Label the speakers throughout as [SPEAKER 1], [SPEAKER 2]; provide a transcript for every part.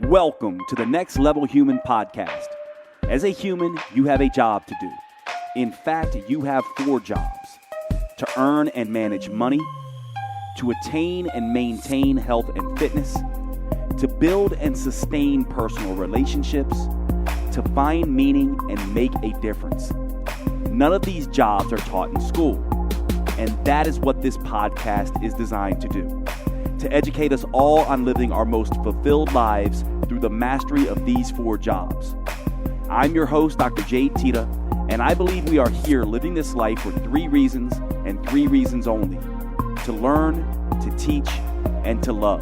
[SPEAKER 1] Welcome to the Next Level Human podcast. As a human, you have a job to do. In fact, you have 4 jobs: to earn and manage money, to attain and maintain health and fitness, to build and sustain personal relationships, to find meaning and make a difference. None of these jobs are taught in school, and that is what this podcast is designed to do: to educate us all on living our most fulfilled lives through the mastery of these 4 jobs. I'm your host, Dr. Jade, Teta, and I believe we are here living this life for 3 reasons and 3 reasons only: to learn, to teach, and to love.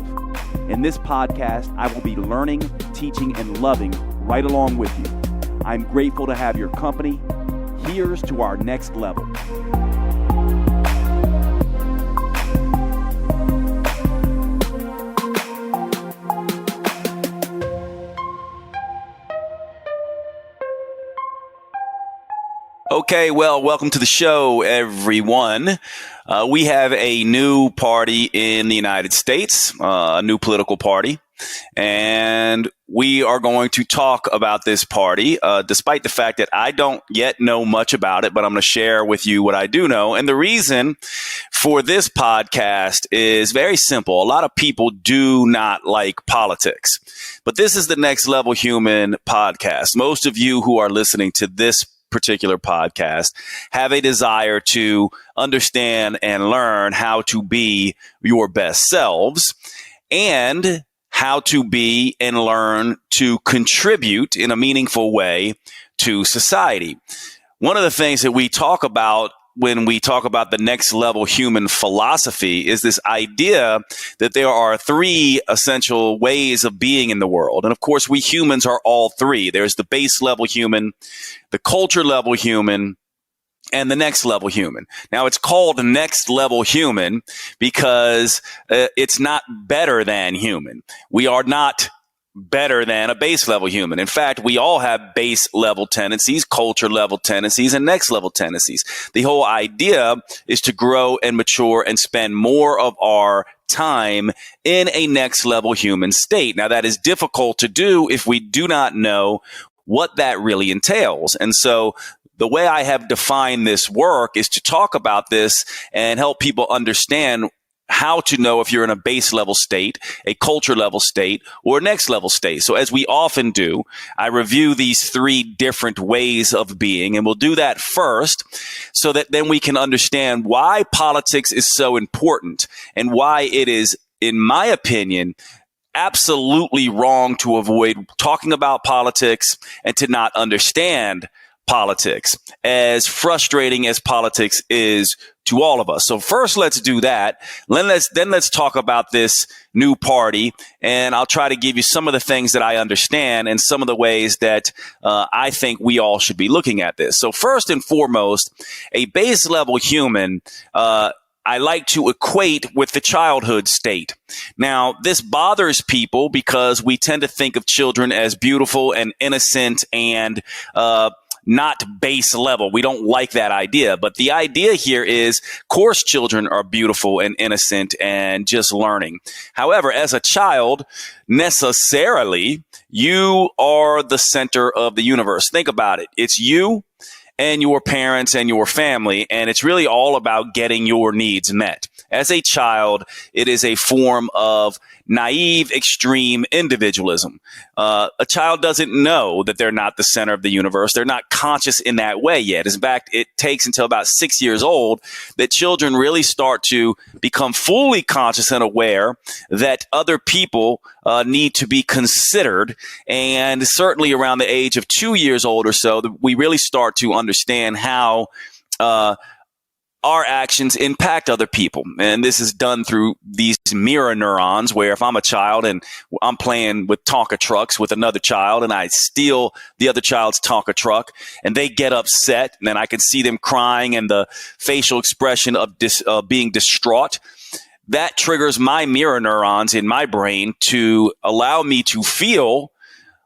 [SPEAKER 1] In this podcast, I will be learning, teaching, and loving right along with you. I'm grateful to have your company. Here's to our next level. Okay, well, welcome to the show, everyone. We have a new party in the United States, a new political party, and we are going to talk about this party, despite the fact that I don't yet know much about it, but I'm going to share with you what I do know. And the reason for this podcast is very simple. A lot of people do not like politics, but this is the Next Level Human podcast. Most of you who are listening to this particular podcast have a desire to understand and learn how to be your best selves and how to be and learn to contribute in a meaningful way to society. One of the things that we talk about when we talk about the next level human philosophy is this idea that there are 3 essential ways of being in the world. And of course, we humans are all 3. There's the base level human, the culture level human, and the next level human. Now, it's called next level human because it's not better than human. We are not better than a base level human. In fact, we all have base level tendencies, culture level tendencies, and next level tendencies. The whole idea is to grow and mature and spend more of our time in a next level human state. Now, that is difficult to do if we do not know what that really entails. And so the way I have defined this work is to talk about this and help people understand how to know if you're in a base level state, a culture level state, or a next level state. So as we often do, I review these 3 different ways of being, and we'll do that first so that then we can understand why politics is so important and why it is, in my opinion, absolutely wrong to avoid talking about politics and to not understand politics, as frustrating as politics is to all of us. So first, let's do that. Then let's talk about this new party, and I'll try to give you some of the things that I understand and some of the ways that I think we all should be looking at this. So first and foremost, a base level human, I like to equate with the childhood state. Now, this bothers people because we tend to think of children as beautiful and innocent and not base level. We don't like that idea. But the idea here is, of course, children are beautiful and innocent and just learning. However, as a child, necessarily, you are the center of the universe. Think about it. It's you and your parents and your family, and it's really all about getting your needs met. As a child, it is a form of naive, extreme individualism. A child doesn't know that they're not the center of the universe. They're not conscious in that way yet. In fact, it takes until about 6 years old that children really start to become fully conscious and aware that other people need to be considered. And certainly around the age of 2 years old or so, we really start to understand how our actions impact other people. And this is done through these mirror neurons, where if I'm a child and I'm playing with Tonka trucks with another child and I steal the other child's Tonka truck and they get upset, and then I can see them crying and the facial expression of being distraught, that triggers my mirror neurons in my brain to allow me to feel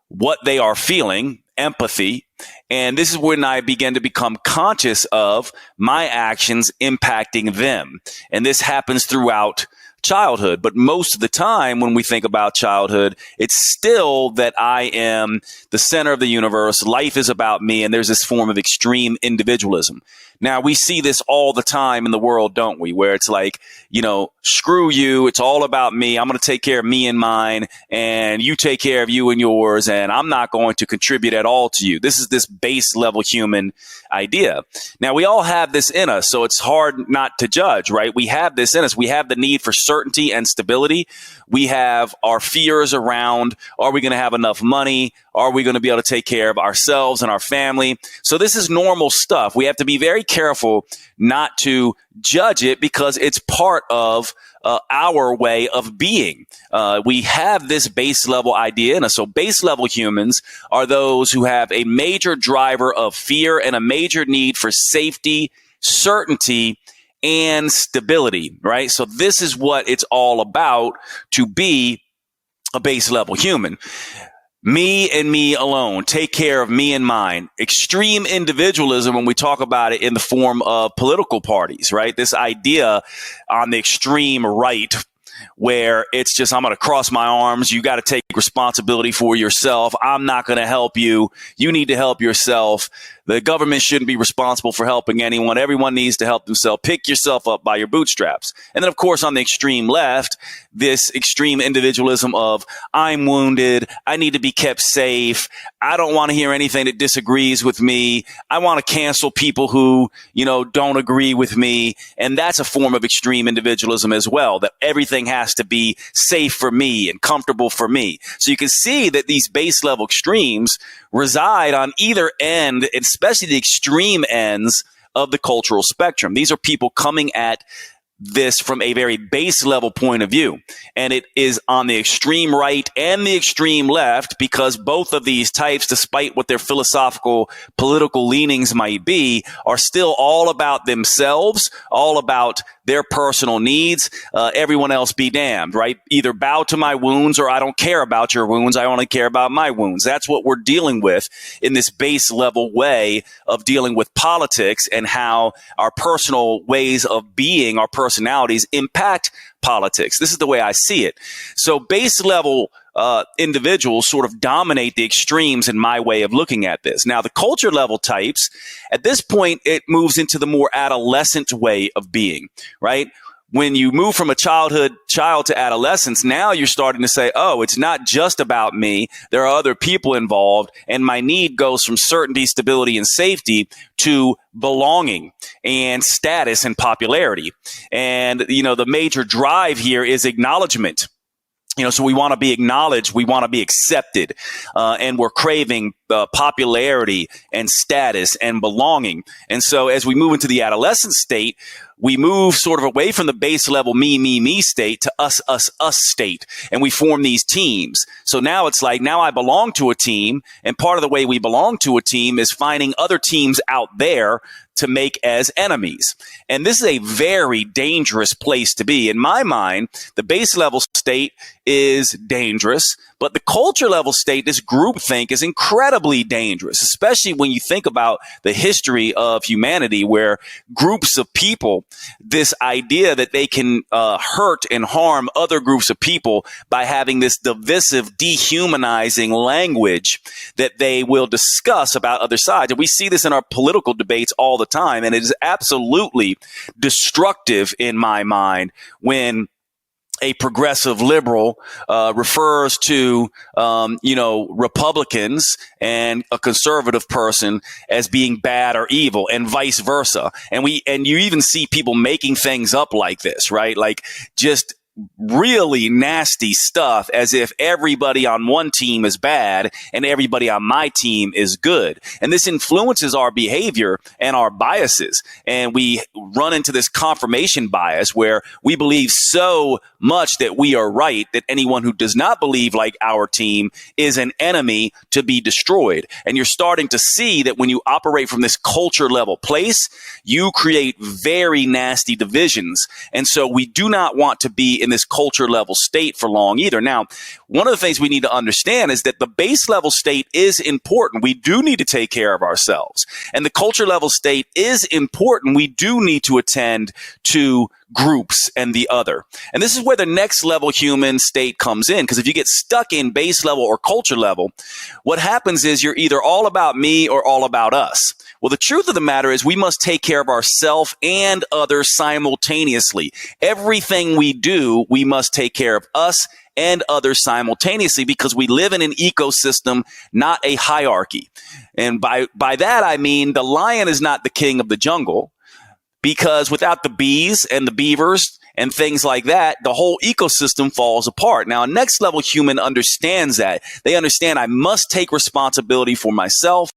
[SPEAKER 1] what they are feeling, empathy. And this is when I begin to become conscious of my actions impacting them. And this happens throughout childhood. But most of the time when we think about childhood, it's still that I am the center of the universe. Life is about me. And there's this form of extreme individualism. Now, we see this all the time in the world, don't we? Where it's like, screw you. It's all about me. I'm going to take care of me and mine, and you take care of you and yours, and I'm not going to contribute at all to you. This is this base level human idea. Now, we all have this in us, so it's hard not to judge, right? We have this in us. We have the need for certainty and stability. We have our fears around, are we going to have enough money? Are we going to be able to take care of ourselves and our family? So this is normal stuff. We have to be very careful not to judge it because it's part of our way of being. We have this base level idea in us. So base level humans are those who have a major driver of fear and a major need for safety, certainty, and stability, right? So this is what it's all about to be a base level human. Me and me alone, take care of me and mine. Extreme individualism, when we talk about it in the form of political parties, right? This idea on the extreme right, where it's just, I'm going to cross my arms. You got to take responsibility for yourself. I'm not going to help you. You need to help yourself. The government shouldn't be responsible for helping anyone. Everyone needs to help themselves. Pick yourself up by your bootstraps. And then, of course, on the extreme left, this extreme individualism of I'm wounded. I need to be kept safe. I don't want to hear anything that disagrees with me. I want to cancel people who, don't agree with me. And that's a form of extreme individualism as well, that everything has to be safe for me and comfortable for me. So you can see that these base level extremes reside on either end, especially the extreme ends of the cultural spectrum. These are people coming at this from a very base level point of view. And it is on the extreme right and the extreme left, because both of these types, despite what their philosophical, political leanings might be, are still all about themselves, all about their personal needs. Everyone else be damned, right? Either bow to my wounds or I don't care about your wounds. I only care about my wounds. That's what we're dealing with in this base level way of dealing with politics and how our personal ways of being, our personalities impact politics. This is the way I see it. So base level individuals sort of dominate the extremes in my way of looking at this. Now, the culture level types, at this point, it moves into the more adolescent way of being, right? When you move from a child to adolescence, now you're starting to say, oh, it's not just about me. There are other people involved. And my need goes from certainty, stability, and safety to belonging and status and popularity. And, the major drive here is acknowledgement. So we want to be acknowledged. We want to be accepted. And we're craving popularity and status and belonging. And so as we move into the adolescent state, we move sort of away from the base level me state to us state. And we form these teams. So now it's like, now I belong to a team. And part of the way we belong to a team is finding other teams out there to make as enemies. And this is a very dangerous place to be. In my mind, the base level state is dangerous, but the culture level state, this groupthink, is incredibly dangerous, especially when you think about the history of humanity, where groups of people, this idea that they can hurt and harm other groups of people by having this divisive, dehumanizing language that they will discuss about other sides. And we see this in our political debates all the time, and it is absolutely destructive in my mind when a progressive liberal refers to, Republicans and a conservative person as being bad or evil, and vice versa. And you even see people making things up like this, right? Like just really nasty stuff, as if everybody on one team is bad and everybody on my team is good. And this influences our behavior and our biases. And we run into this confirmation bias where we believe so much that we are right that anyone who does not believe like our team is an enemy to be destroyed. And you're starting to see that when you operate from this culture level place, you create very nasty divisions. And so we do not want to be be in this culture level state for long either. Now, one of the things we need to understand is that the base level state is important. We do need to take care of ourselves. And the culture level state is important. We do need to attend to groups and the other. And this is where the next level human state comes in. Because if you get stuck in base level or culture level, what happens is you're either all about me or all about us. Well, the truth of the matter is we must take care of ourselves and others simultaneously. Everything we do, we must take care of us and others simultaneously because we live in an ecosystem, not a hierarchy. And by that, I mean the lion is not the king of the jungle, because without the bees and the beavers and things like that, the whole ecosystem falls apart. Now, a next level human understands that. They understand I must take responsibility for myself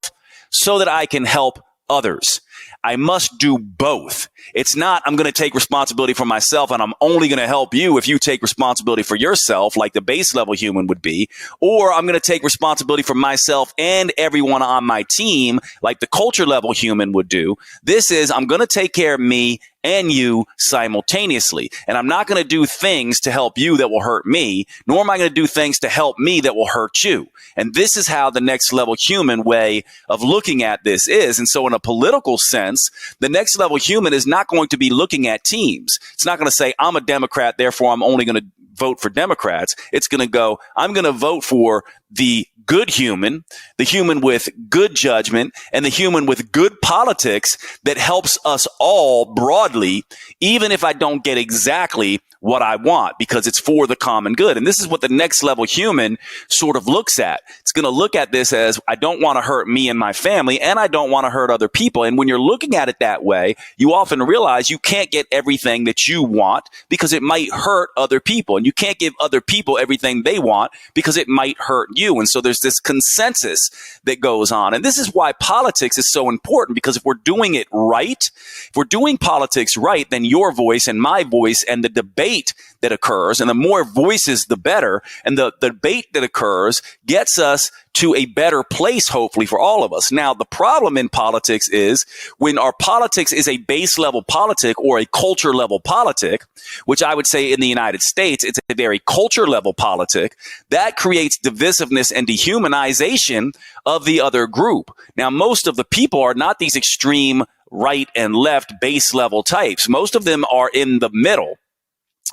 [SPEAKER 1] so that I can help others. I must do both. It's not, I'm going to take responsibility for myself and I'm only going to help you if you take responsibility for yourself, like the base level human would be, or I'm going to take responsibility for myself and everyone on my team, like the culture level human would do. This is, I'm going to take care of me and you simultaneously. And I'm not going to do things to help you that will hurt me, nor am I going to do things to help me that will hurt you. And this is how the next level human way of looking at this is. And so in a political sense, the next level human is not going to be looking at teams. It's not going to say, I'm a Democrat, therefore I'm only going to vote for Democrats. It's going to go, I'm going to vote for the good human, the human with good judgment, and the human with good politics that helps us all broadly, even if I don't get exactly what I want, because it's for the common good. And this is what the next level human sort of looks at. It's going to look at this as, I don't want to hurt me and my family, and I don't want to hurt other people. And when you're looking at it that way, you often realize you can't get everything that you want because it might hurt other people. And you can't give other people everything they want because it might hurt you. And so there's this consensus that goes on. And this is why politics is so important, because if we're doing it right, if we're doing politics right, then your voice and my voice and the debate that occurs, and the more voices, the better. And the debate that occurs gets us to a better place, hopefully, for all of us. Now, the problem in politics is when our politics is a base level politic or a culture level politic, which I would say in the United States, it's a very culture level politic, that creates divisiveness and dehumanization of the other group. Now, most of the people are not these extreme right and left base level types. Most of them are in the middle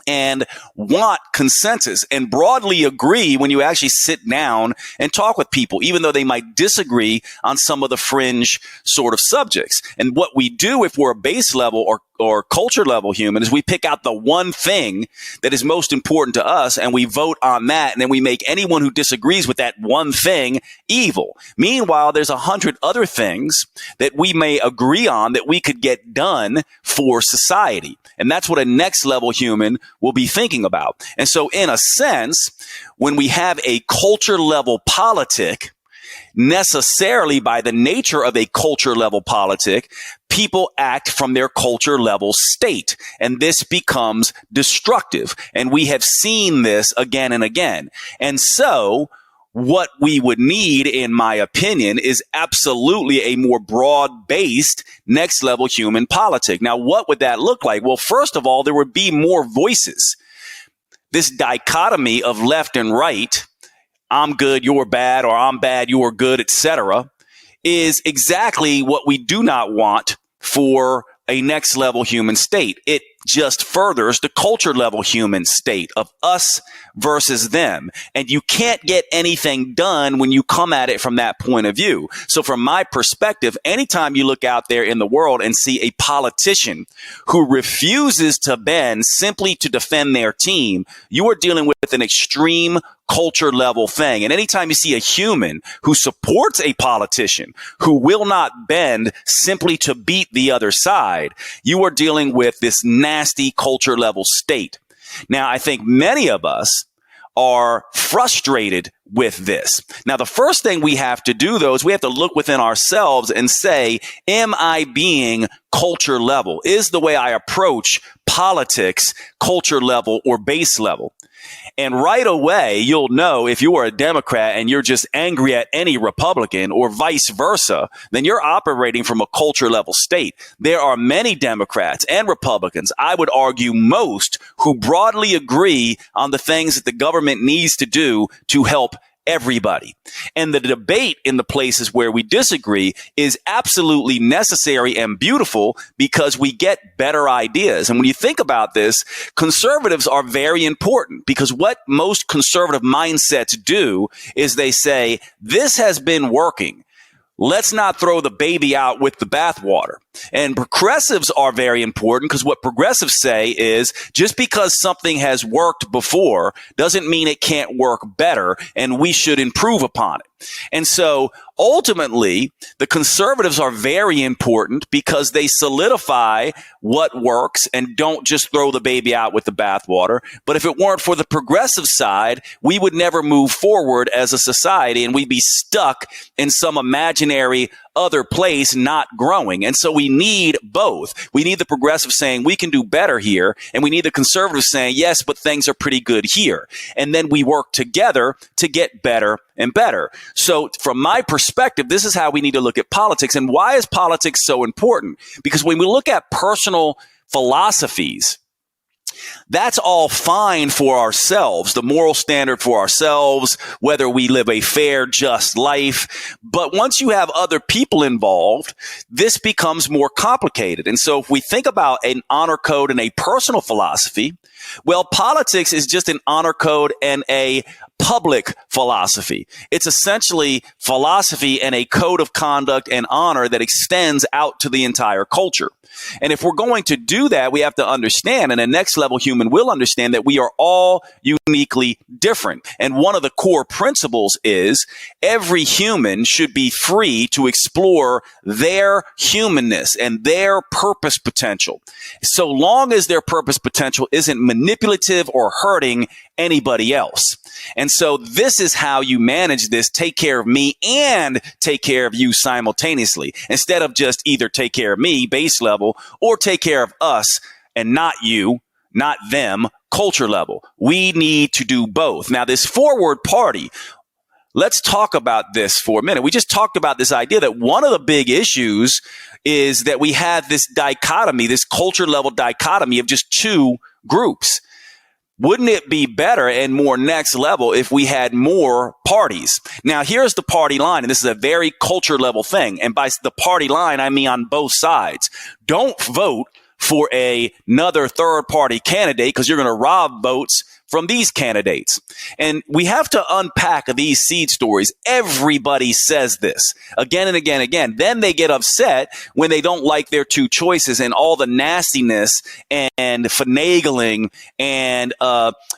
[SPEAKER 1] and want consensus and broadly agree when you actually sit down and talk with people, even though they might disagree on some of the fringe sort of subjects. And what we do if we're a base level or culture level human is we pick out the one thing that is most important to us and we vote on that, and then we make anyone who disagrees with that one thing evil. Meanwhile, there's 100 other things that we may agree on that we could get done for society. And that's what a next level human will be thinking about. And so in a sense, when we have a culture level politic, necessarily by the nature of a culture level politic, people act from their culture level state, and this becomes destructive. And we have seen this again and again. And so what we would need, in my opinion, is absolutely a more broad-based next level human politic. Now, what would that look like? Well, first of all, there would be more voices. This dichotomy of left and right, I'm good, you're bad, or I'm bad, you're good, etc., is exactly what we do not want for a next level human state. It just furthers the culture level human state of us versus them. And you can't get anything done when you come at it from that point of view. So from my perspective, anytime you look out there in the world and see a politician who refuses to bend simply to defend their team, you are dealing with an extreme culture level thing. And anytime you see a human who supports a politician who will not bend simply to beat the other side, you are dealing with this nasty culture level state. Now, I think many of us are frustrated with this. Now, the first thing we have to do, though, is we have to look within ourselves and say, am I being culture level? Is the way I approach politics culture level or base level? And right away, you'll know if you are a Democrat and you're just angry at any Republican or vice versa, then you're operating from a culture level state. There are many Democrats and Republicans, I would argue most, who broadly agree on the things that the government needs to do to help everybody. And the debate in the places where we disagree is absolutely necessary and beautiful because we get better ideas. And when you think about this, conservatives are very important because what most conservative mindsets do is they say, this has been working. Let's not throw the baby out with the bathwater. And progressives are very important because what progressives say is just because something has worked before doesn't mean it can't work better, and we should improve upon it. And so ultimately, the conservatives are very important because they solidify what works and don't just throw the baby out with the bathwater. But if it weren't for the progressive side, we would never move forward as a society and we'd be stuck in some imaginary other place, not growing. And so we need both. We need the progressive saying we can do better here, and we need the conservative saying, yes, but things are pretty good here. And then we work together to get better and better. So from my perspective, this is how we need to look at politics. And why is politics so important? Because when we look at personal philosophies, that's all fine for ourselves, the moral standard for ourselves, whether we live a fair, just life. But once you have other people involved, this becomes more complicated. And so if we think about an honor code and a personal philosophy, well, politics is just an honor code and a public philosophy. It's essentially philosophy and a code of conduct and honor that extends out to the entire culture. And if we're going to do that, we have to understand, and a next level human will understand, that we are all uniquely different. And one of the core principles is every human should be free to explore their humanness and their purpose potential, so long as their purpose potential isn't manipulative or hurting anybody else. And so this is how you manage this: take care of me and take care of you simultaneously, instead of just either take care of me, base level, or take care of us and not you, not them, culture level. We need to do both. Now, this forward party, let's talk about this for a minute. We just talked about this idea that one of the big issues is that we have this dichotomy, this culture level dichotomy of just two groups. Wouldn't it be better and more next level if we had more parties? Now, here's the party line, and this is a very culture level thing. And by the party line, I mean on both sides. Don't vote for another third party candidate because you're going to rob votes from these candidates. And we have to unpack these seed stories. Everybody says this again and again and again. Then they get upset when they don't like their two choices and all the nastiness and finagling and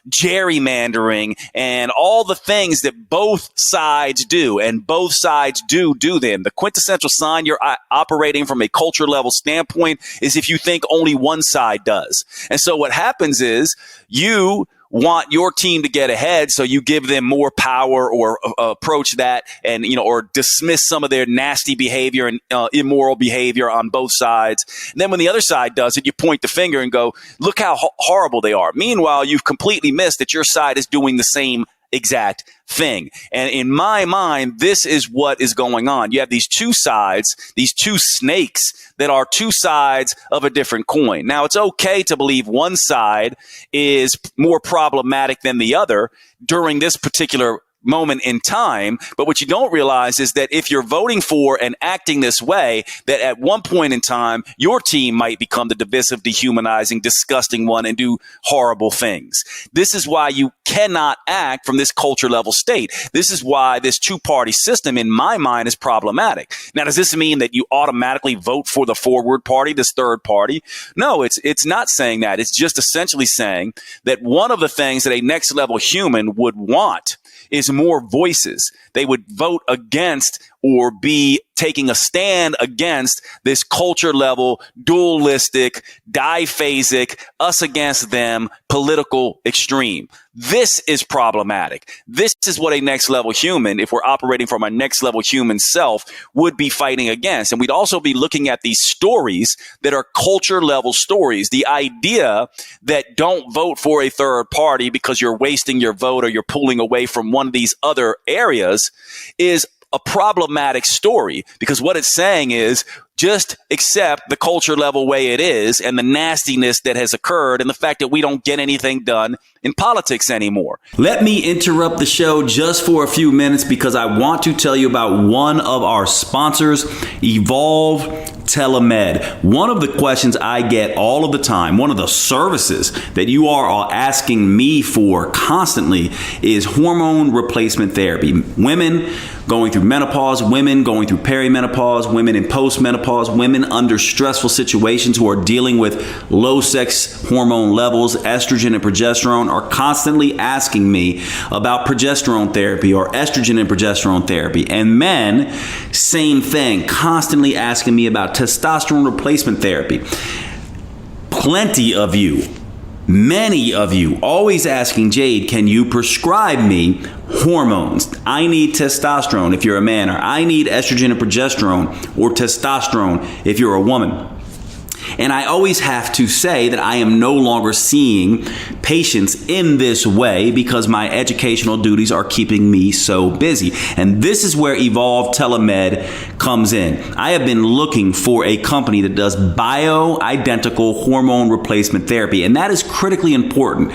[SPEAKER 1] gerrymandering and all the things that both sides do. And both sides do them. The quintessential sign you're operating from a culture level standpoint is if you think only one side does. And so what happens is you want your team to get ahead, so you give them more power or approach that and, or dismiss some of their nasty behavior and immoral behavior on both sides. And then when the other side does it, you point the finger and go, look how horrible they are. Meanwhile, you've completely missed that your side is doing the same exact thing. And in my mind, this is what is going on. You have these two sides, these two snakes that are two sides of a different coin. Now, it's okay to believe one side is more problematic than the other during this particular moment in time. But what you don't realize is that if you're voting for and acting this way, that at one point in time, your team might become the divisive, dehumanizing, disgusting one and do horrible things. This is why you cannot act from this culture level state. This is why this two-party system, in my mind, is problematic. Now, does this mean that you automatically vote for the forward party, this third party? No, it's not saying that. It's just essentially saying that one of the things that a next level human would want is more voices. They would vote against or be taking a stand against this culture level, dualistic, diphasic, us against them political extreme. This is problematic. This is what a next level human, if we're operating from our next level human self, would be fighting against. And we'd also be looking at these stories that are culture level stories. The idea that don't vote for a third party because you're wasting your vote or you're pulling away from one of these other areas is a problematic story, because what it's saying is just accept the culture level way it is and the nastiness that has occurred and the fact that we don't get anything done in politics anymore. Let me interrupt the show just for a few minutes because I want to tell you about one of our sponsors, Evolve Telemed. One of the questions I get all of the time, one of the services that you are all asking me for constantly is hormone replacement therapy. Women going through menopause, women going through perimenopause, women in postmenopause, women under stressful situations who are dealing with low sex hormone levels, estrogen and progesterone, are constantly asking me about progesterone therapy or estrogen and progesterone therapy. And men, same thing, constantly asking me about testosterone replacement therapy. Plenty of you, many of you, always asking, Jade, can you prescribe me hormones? I need testosterone if you're a man, or I need estrogen and progesterone or testosterone if you're a woman. And I always have to say that I am no longer seeing patients in this way because my educational duties are keeping me so busy. And this is where Evolve Telemed comes in. I have been looking for a company that does bioidentical hormone replacement therapy, and that is critically important.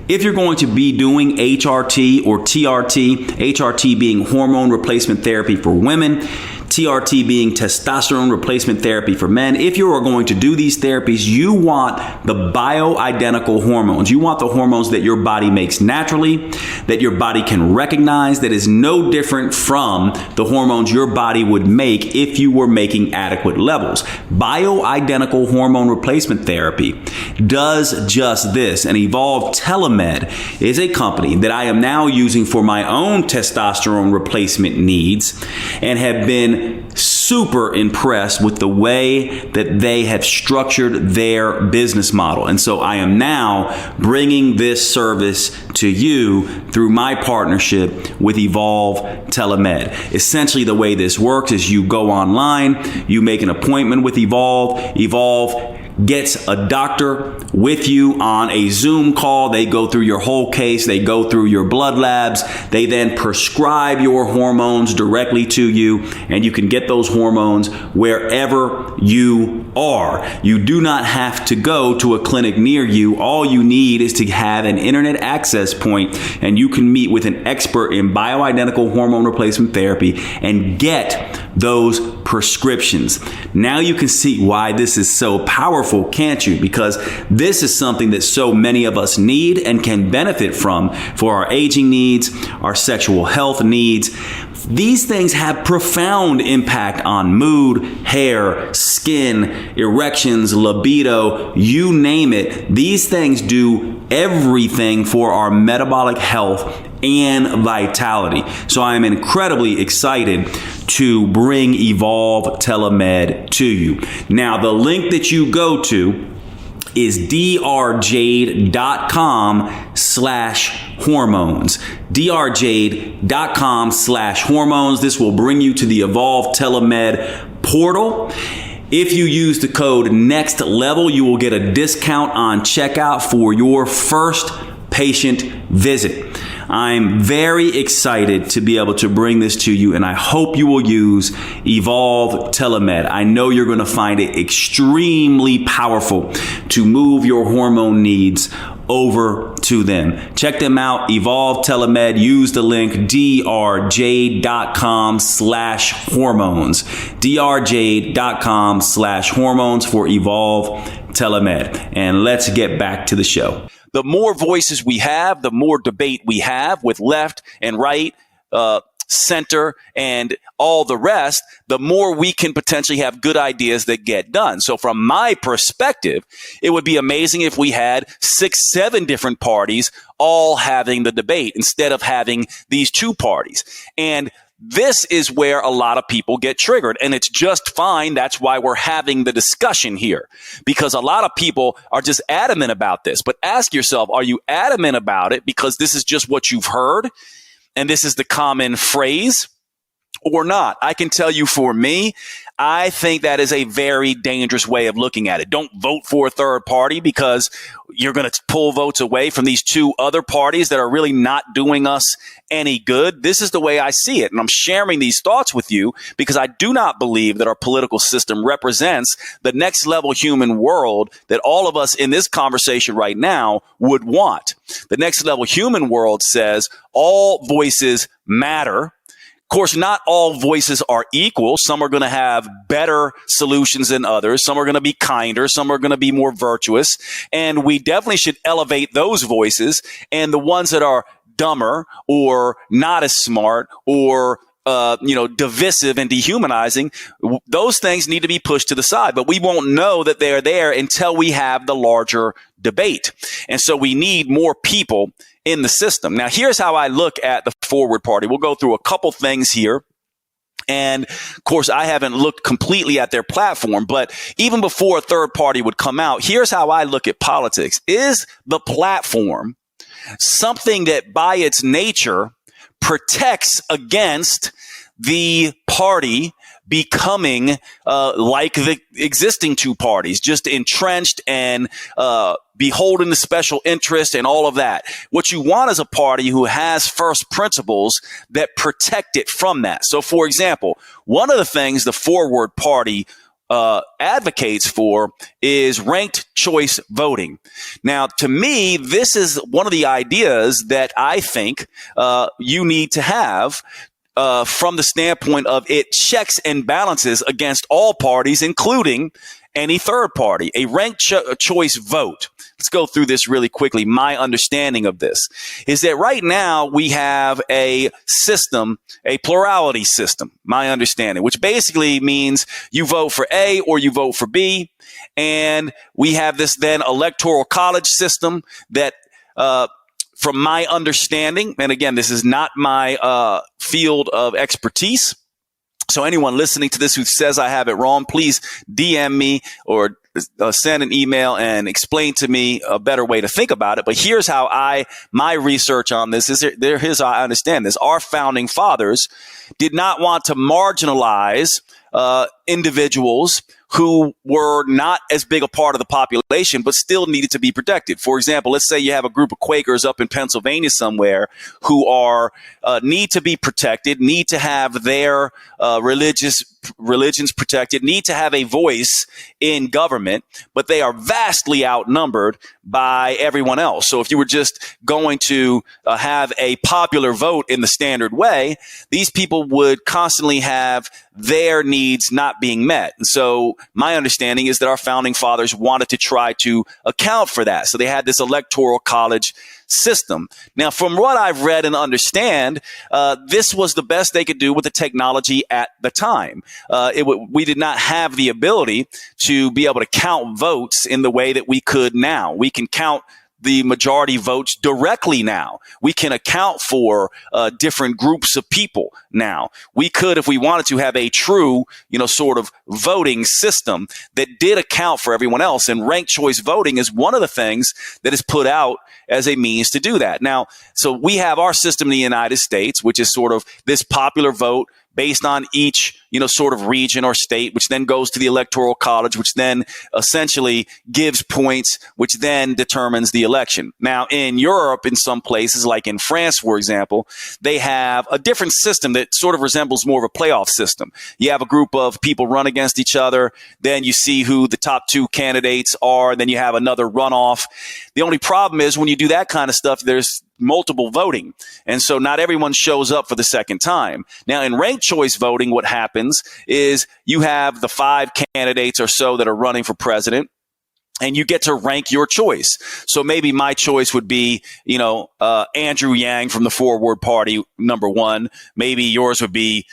[SPEAKER 1] If you're going to be doing HRT or TRT, HRT being hormone replacement therapy for women, TRT being testosterone replacement therapy for men. If you are going to do these therapies, you want the bioidentical hormones. You want the hormones that your body makes naturally, that your body can recognize, that is no different from the hormones your body would make if you were making adequate levels. Bioidentical hormone replacement therapy does just this. And Evolve Telemed is a company that I am now using for my own testosterone replacement needs and have been super impressed with the way that they have structured their business model. And so I am now bringing this service to you through my partnership with Evolve Telemed. Essentially, the way this works is you go online, you make an appointment with Evolve. Evolve gets a doctor with you on a Zoom call. They go through your whole case. They go through your blood labs. They then prescribe your hormones directly to you, and you can get those hormones wherever you are. You do not have to go to a clinic near you. All you need is to have an internet access point, and you can meet with an expert in bioidentical hormone replacement therapy and get those prescriptions. Now you can see why this is so powerful, can't you? Because this is something that so many of us need and can benefit from for our aging needs, our sexual health needs. These things have profound impact on mood, hair, skin, erections, libido, you name it. These things do everything for our metabolic health and vitality. So I am incredibly excited to bring Evolve Telemed to you. Now, the link that you go to is drjade.com/hormones. drjade.com/hormones. This will bring you to the Evolve Telemed portal. If you use the code Next Level, you will get a discount on checkout for your first patient visit. I'm very excited to be able to bring this to you, and I hope you will use Evolve Telemed. I know you're going to find it extremely powerful to move your hormone needs over to them. Check them out, Evolve Telemed. Use the link drjade.com/hormones. drjade.com/hormones for Evolve Telemed. And let's get back to the show. The more voices we have, the more debate we have with left and right, center, and all the rest, the more we can potentially have good ideas that get done. So from my perspective, it would be amazing if we had 6, 7 different parties all having the debate instead of having these 2 parties. And this is where a lot of people get triggered, and it's just fine. That's why we're having the discussion here, because a lot of people are just adamant about this. But ask yourself, are you adamant about it because this is just what you've heard and this is the common phrase, or not? I can tell you, for me, I think that is a very dangerous way of looking at it. Don't vote for a third party because you're going to pull votes away from these two other parties that are really not doing us any good. This is the way I see it. And I'm sharing these thoughts with you because I do not believe that our political system represents the next level human world that all of us in this conversation right now would want. The next level human world says all voices matter. Of course, not all voices are equal. Some are going to have better solutions than others. Some are going to be kinder. Some are going to be more virtuous. And we definitely should elevate those voices. And the ones that are dumber or not as smart or divisive and dehumanizing, those things need to be pushed to the side. But we won't know that they're there until we have the larger debate. And so we need more people in the system. Now, here's how I look at the Forward Party. We'll go through a couple things here. And of course, I haven't looked completely at their platform, but even before a third party would come out, here's how I look at politics. Is the platform something that by its nature protects against the party becoming like the existing two parties, just entrenched and beholden to special interest and all of that? What you want is a party who has first principles that protect it from that. So, for example, one of the things the Forward Party advocates for is ranked choice voting. Now, to me, this is one of the ideas that I think you need to have from the standpoint of it checks and balances against all parties, including any third party. A ranked choice vote. Let's go through this really quickly. My understanding of this is that right now we have a system, a plurality system, my understanding, which basically means you vote for A or you vote for B. And we have this then electoral college system that, from my understanding, and again, this is not my field of expertise, so anyone listening to this who says I have it wrong, please DM me or send an email and explain to me a better way to think about it. But here's how my research on this is. Here's how I understand this. Our founding fathers did not want to marginalize individuals who were not as big a part of the population, but still needed to be protected. For example, let's say you have a group of Quakers up in Pennsylvania somewhere who are need to be protected, need to have their religions protected, need to have a voice in government, but they are vastly outnumbered by everyone else. So if you were just going to have a popular vote in the standard way, these people would constantly have their needs not being met. And so my understanding is that our founding fathers wanted to try to account for that. So they had this electoral college system. Now, from what I've read and understand, this was the best they could do with the technology at the time. We did not have the ability to be able to count votes in the way that we could now. We can count the majority votes directly now. We can account for different groups of people now. We could, if we wanted to, have a true, sort of voting system that did account for everyone else. And ranked choice voting is one of the things that is put out as a means to do that. Now, so we have our system in the United States, which is sort of this popular vote based on each, sort of region or state, which then goes to the electoral college, which then essentially gives points, which then determines the election. Now, in Europe, in some places, like in France, for example, they have a different system that sort of resembles more of a playoff system. You have a group of people run against each other. Then you see who the top two candidates are. Then you have another runoff. The only problem is when you do that kind of stuff, there's multiple voting. And so not everyone shows up for the second time. Now, in ranked choice voting, what happens is you have the 5 candidates or so that are running for president, and you get to rank your choice. So maybe my choice would be, Andrew Yang from the Forward Party, number 1. Maybe yours would be,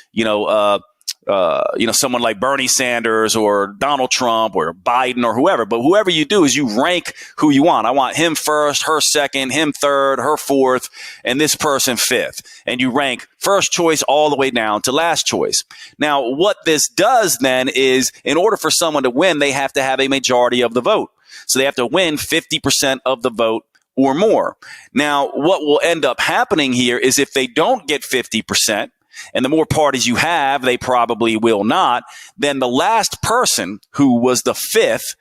[SPEAKER 1] someone like Bernie Sanders or Donald Trump or Biden or whoever. But whoever you do is you rank who you want. I want him first, her second, him third, her fourth, and this person fifth. And you rank first choice all the way down to last choice. Now, what this does then is in order for someone to win, they have to have a majority of the vote. So they have to win 50% of the vote or more. Now, what will end up happening here is if they don't get 50%, and the more parties you have, they probably will not, then the last person who was the fifth,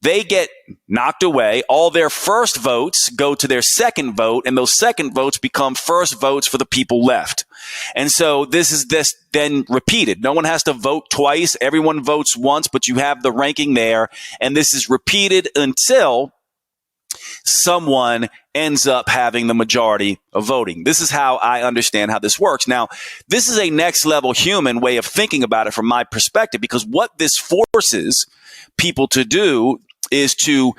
[SPEAKER 1] they get knocked away. All their first votes go to their second vote, and those second votes become first votes for the people left. And so this is then repeated. No one has to vote twice. Everyone votes once, but you have the ranking there. And this is repeated until someone ends up having the majority of voting. This is how I understand how this works. Now, this is a next level human way of thinking about it from my perspective, because what this forces people to do is to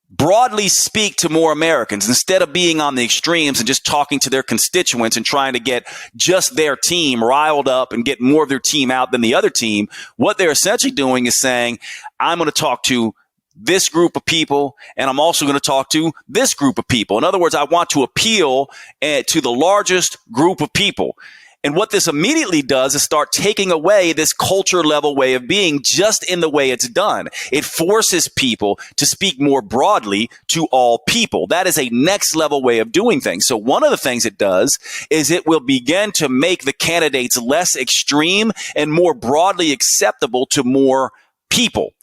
[SPEAKER 1] broadly speak to more Americans instead of being on the extremes and just talking to their constituents and trying to get just their team riled up and get more of their team out than the other team. What they're essentially doing is saying, I'm going to talk to this group of people, and I'm also going to talk to this group of people. In other words, I want to appeal to the largest group of people. And what this immediately does is start taking away this culture level way of being just in the way it's done. It forces people to speak more broadly to all people. That is a next level way of doing things. So one of the things it does is it will begin to make the candidates less extreme and more broadly acceptable to more people.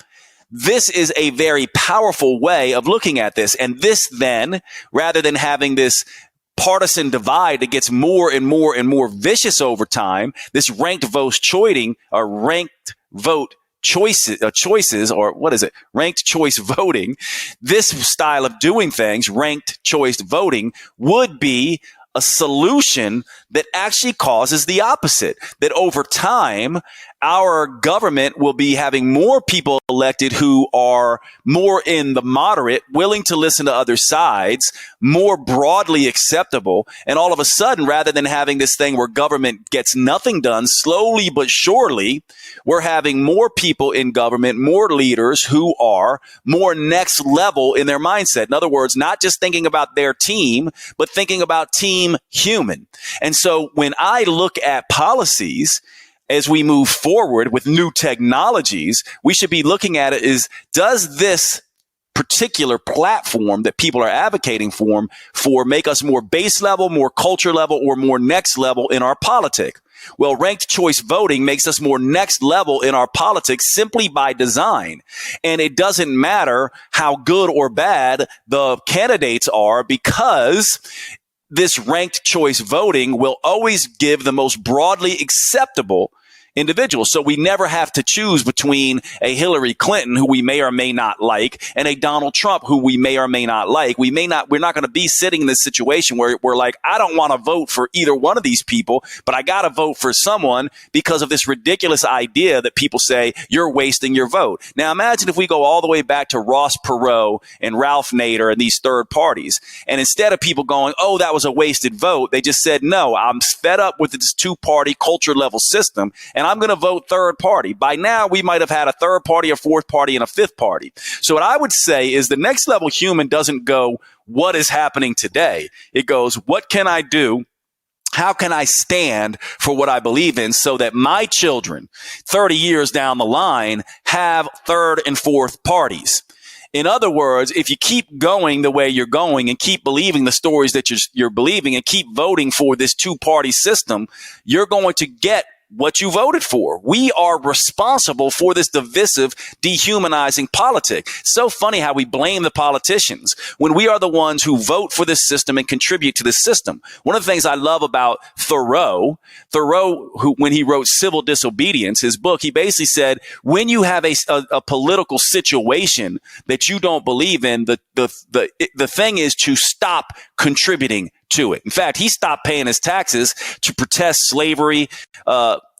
[SPEAKER 1] This is a very powerful way of looking at this. And this then, rather than having this partisan divide that gets more and more and more vicious over time, this ranked vote choiting or ranked vote choices, or what is it? Ranked choice voting. This style of doing things, ranked choice voting, would be a solution that actually causes the opposite, that over time, our government will be having more people elected who are more in the moderate, willing to listen to other sides, more broadly acceptable. And all of a sudden, rather than having this thing where government gets nothing done, slowly but surely, we're having more people in government, more leaders who are more next level in their mindset. In other words, not just thinking about their team, but thinking about team human. And so when I look at policies, as we move forward with new technologies, we should be looking at it is, does this particular platform that people are advocating for make us more base level, more culture level, or more next level in our politic? Well, ranked choice voting makes us more next level in our politics simply by design. And it doesn't matter how good or bad the candidates are, because this ranked choice voting will always give the most broadly acceptable individuals. So we never have to choose between a Hillary Clinton, who we may or may not like, and a Donald Trump, who we may or may not like. We're not going to be sitting in this situation where we're like, I don't want to vote for either one of these people, but I got to vote for someone because of this ridiculous idea that people say you're wasting your vote. Now, imagine if we go all the way back to Ross Perot and Ralph Nader and these third parties. And instead of people going, oh, that was a wasted vote, they just said, no, I'm fed up with this two-party culture level system, and I'm going to vote third party. By now, we might have had a third party, a fourth party, and a fifth party. So what I would say is the next level human doesn't go, what is happening today? It goes, what can I do? How can I stand for what I believe in so that my children 30 years down the line have third and fourth parties? In other words, if you keep going the way you're going and keep believing the stories that you're believing and keep voting for this two-party system, you're going to get what you voted for. We are responsible for this divisive, dehumanizing politic. So funny how we blame the politicians when we are the ones who vote for this system and contribute to the system. One of the things I love about Thoreau, who, when he wrote Civil Disobedience, his book, he basically said, when you have a political situation that you don't believe in, the thing is to stop contributing to it. In fact, he stopped paying his taxes to protest slavery,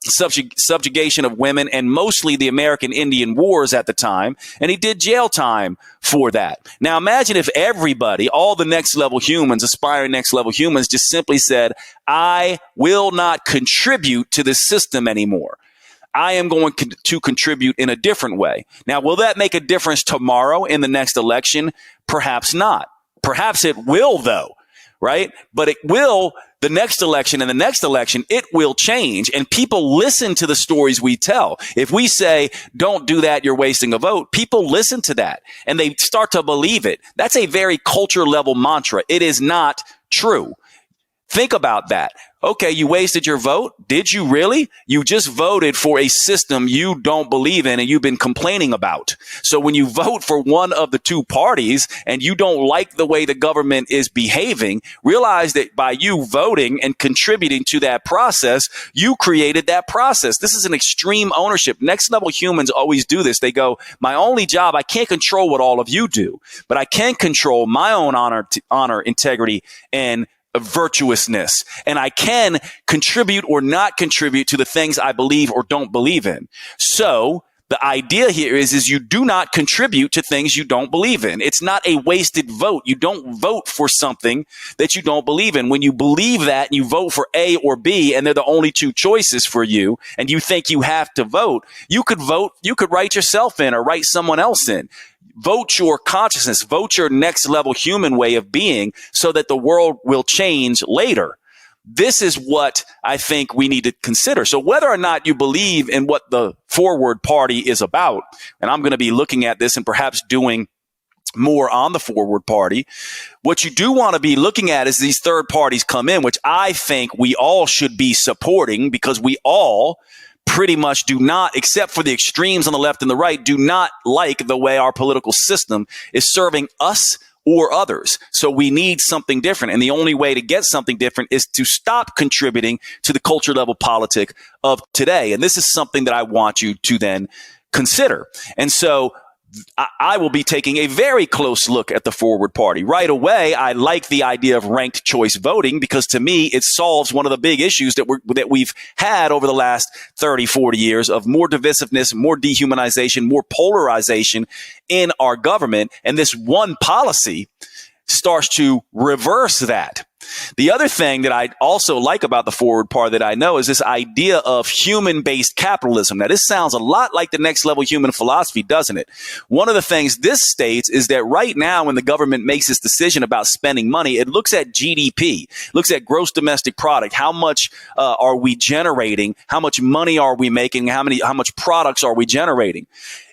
[SPEAKER 1] subjugation of women, and mostly the American Indian Wars at the time. And he did jail time for that. Now, imagine if everybody, all the next level humans, aspiring next level humans, just simply said, I will not contribute to this system anymore. I am going to contribute in a different way. Now, will that make a difference tomorrow in the next election? Perhaps not. Perhaps it will, though, right? But it will, the next election and the next election, it will change. And people listen to the stories we tell. If we say, don't do that, you're wasting a vote, people listen to that and they start to believe it. That's a very culture level mantra. It is not true. Think about that. Okay, you wasted your vote. Did you really? You just voted for a system you don't believe in and you've been complaining about. So when you vote for one of the two parties and you don't like the way the government is behaving, realize that by you voting and contributing to that process, you created that process. This is an extreme ownership. Next level humans always do this. They go, my only job, I can't control what all of you do, but I can control my own honor, integrity, and virtuousness. And I can contribute or not contribute to the things I believe or don't believe in. So the idea here is you do not contribute to things you don't believe in. It's not a wasted vote. You don't vote for something that you don't believe in. When you believe that and you vote for A or B and they're the only two choices for you and you think you have to vote, you could write yourself in or write someone else in. Vote your consciousness, vote your next level human way of being so that the world will change later. This is what I think we need to consider. So whether or not you believe in what the Forward Party is about, and I'm going to be looking at this and perhaps doing more on the Forward Party, what you do want to be looking at is these third parties come in, which I think we all should be supporting because we all pretty much do not, except for the extremes on the left and the right, do not like the way our political system is serving us or others. So we need something different. And the only way to get something different is to stop contributing to the culture level politic of today. And this is something that I want you to then consider. And so I will be taking a very close look at the Forward Party. Right away, I like the idea of ranked choice voting because to me, it solves one of the big issues that we've had over the last 30, 40 years of more divisiveness, more dehumanization, more polarization in our government. And this one policy starts to reverse that. The other thing that I also like about the Forward Party that I know is this idea of human-based capitalism. Now, this sounds a lot like the next level human philosophy, doesn't it? One of the things this states is that right now when the government makes this decision about spending money, it looks at GDP, looks at gross domestic product. How much are we generating? How much money are we making? How much products are we generating?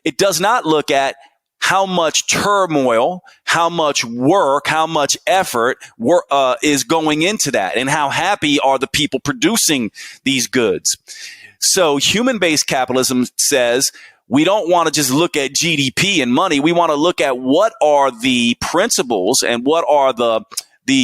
[SPEAKER 1] It does not look at how much turmoil, how much work, how much effort is going into that, and how happy are the people producing these goods. So human-based capitalism says we don't want to just look at GDP and money. We want to look at what are the principles and what are the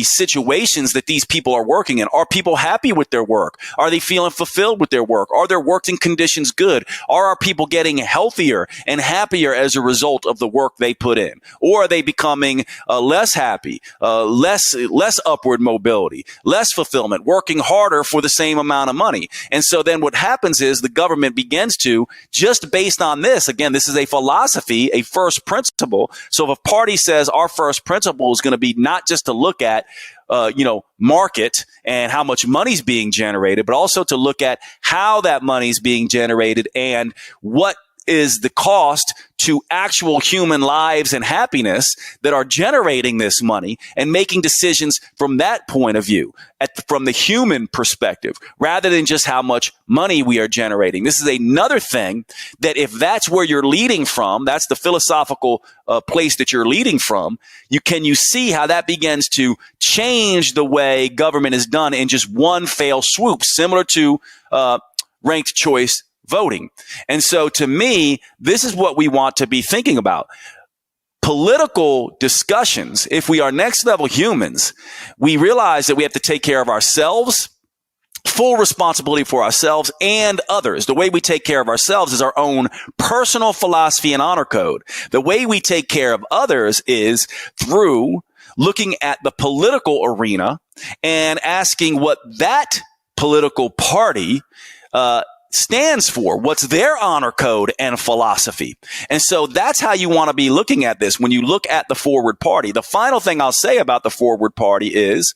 [SPEAKER 1] situations that these people are working in. Are people happy with their work? Are they feeling fulfilled with their work? Are their working conditions good? Are our people getting healthier and happier as a result of the work they put in? Or are they becoming less happy, less upward mobility, less fulfillment, working harder for the same amount of money? And so then what happens is the government begins to, just based on this, again, this is a philosophy, a first principle. So if a party says our first principle is going to be not just to look at market and how much money's being generated, but also to look at how that money's being generated and what is the cost to actual human lives and happiness that are generating this money, and making decisions from that point of view, from the human perspective, rather than just how much money we are generating. This is another thing that if that's where you're leading from, that's the philosophical place that you're leading from, you see how that begins to change the way government is done in just one fell swoop, similar to ranked choice voting. And so to me, this is what we want to be thinking about. Political discussions, if we are next level humans, we realize that we have to take care of ourselves, full responsibility for ourselves and others. The way we take care of ourselves is our own personal philosophy and honor code. The way we take care of others is through looking at the political arena and asking what that political party stands for, what's their honor code and philosophy. And so that's how you want to be looking at this when you look at the Forward Party. The final thing I'll say about the Forward Party is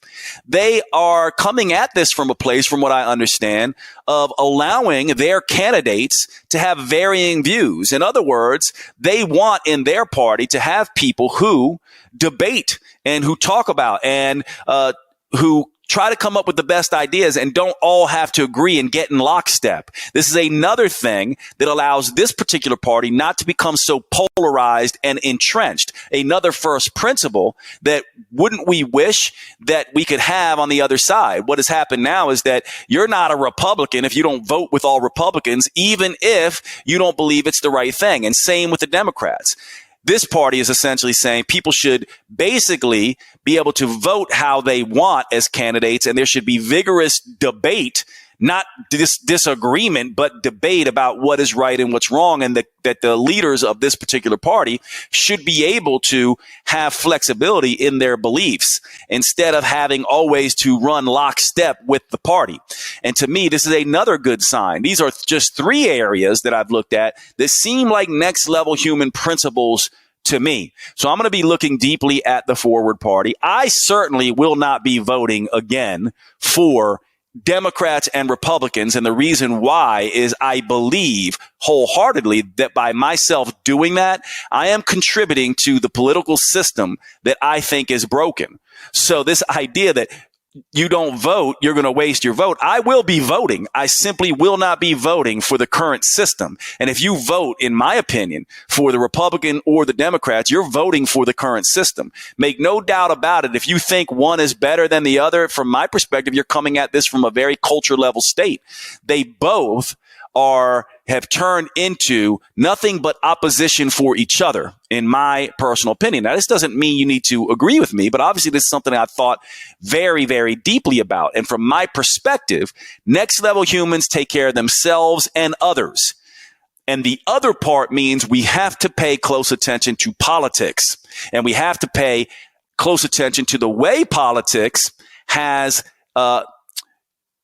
[SPEAKER 1] they are coming at this from a place, from what I understand, of allowing their candidates to have varying views. In other words, they want in their party to have people who debate and who talk about and who try to come up with the best ideas and don't all have to agree and get in lockstep. This is another thing that allows this particular party not to become so polarized and entrenched. Another first principle that wouldn't we wish that we could have on the other side? What has happened now is that you're not a Republican if you don't vote with all Republicans, even if you don't believe it's the right thing. And same with the Democrats. This party is essentially saying people should basically be able to vote how they want as candidates, and there should be vigorous debate, not disagreement, but debate about what is right and what's wrong, and that the leaders of this particular party should be able to have flexibility in their beliefs instead of having always to run lockstep with the party. And to me, this is another good sign. These are just 3 areas that I've looked at that seem like next level human principles to me. So I'm going to be looking deeply at the Forward Party. I certainly will not be voting again for Democrats and Republicans. And the reason why is I believe wholeheartedly that by myself doing that, I am contributing to the political system that I think is broken. So this idea that you don't vote, you're going to waste your vote. I will be voting. I simply will not be voting for the current system. And if you vote, in my opinion, for the Republican or the Democrats, you're voting for the current system. Make no doubt about it. If you think one is better than the other, from my perspective, you're coming at this from a very culture level state. They both have turned into nothing but opposition for each other, in my personal opinion. Now, this doesn't mean you need to agree with me, but obviously this is something I've thought very, very deeply about. And from my perspective, next level humans take care of themselves and others. And the other part means we have to pay close attention to politics, and we have to pay close attention to the way politics has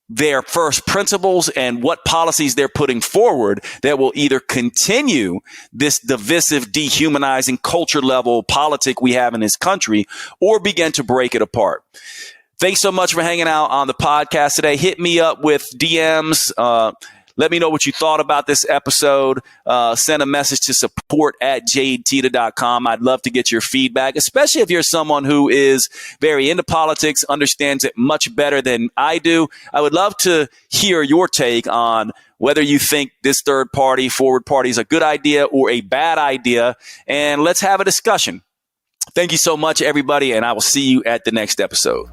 [SPEAKER 1] their first principles and what policies they're putting forward that will either continue this divisive, dehumanizing culture level politic we have in this country or begin to break it apart. Thanks so much for hanging out on the podcast today. Hit me up with DMs. Let me know what you thought about this episode. Send a message to support@jadeteta.com. I'd love to get your feedback, especially if you're someone who is very into politics, understands it much better than I do. I would love to hear your take on whether you think this third party, Forward Party, is a good idea or a bad idea. And let's have a discussion. Thank you so much, everybody, and I will see you at the next episode.